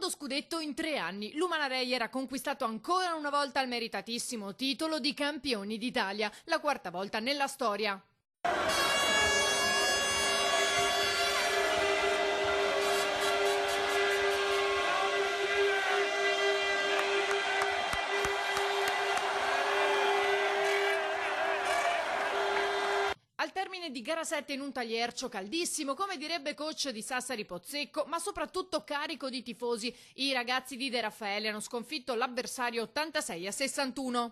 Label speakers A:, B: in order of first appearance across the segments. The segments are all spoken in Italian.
A: secondo scudetto in 3 anni. l'Umana Reyer ha conquistato ancora una volta il meritatissimo titolo di campioni d'Italia, la 4ª volta nella storia. Al termine di gara 7 in un tagliercio caldissimo, come direbbe coach di Sassari Pozzecco, ma soprattutto carico di tifosi, i ragazzi di De Raffaele hanno sconfitto l'avversario 86-61.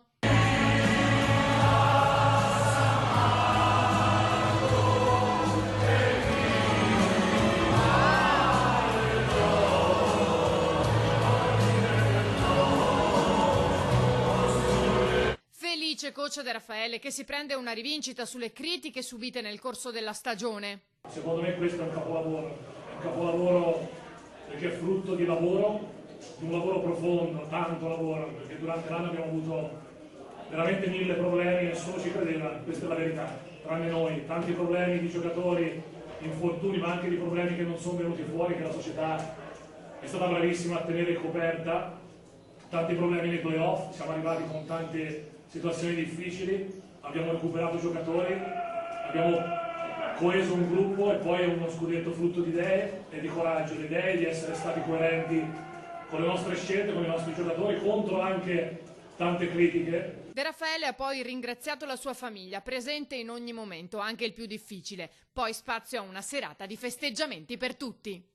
A: Felice coach De Raffaele che si prende una rivincita sulle critiche subite nel corso della stagione.
B: Secondo me questo è un capolavoro perché è frutto di lavoro, di un lavoro profondo, tanto lavoro, perché durante l'anno abbiamo avuto veramente 1000 problemi, nessuno ci credeva, questa è la verità, tranne noi, tanti problemi di giocatori, infortuni, ma anche di problemi che non sono venuti fuori, che la società è stata bravissima a tenere coperta, tanti problemi nei playoff, siamo arrivati con tante situazioni difficili, abbiamo recuperato giocatori, abbiamo coeso un gruppo e poi è uno scudetto frutto di idee e di coraggio, di idee, di essere stati coerenti con le nostre scelte, con i nostri giocatori, contro anche tante critiche.
A: De Raffaele ha poi ringraziato la sua famiglia, presente in ogni momento, anche il più difficile. Poi spazio a una serata di festeggiamenti per tutti.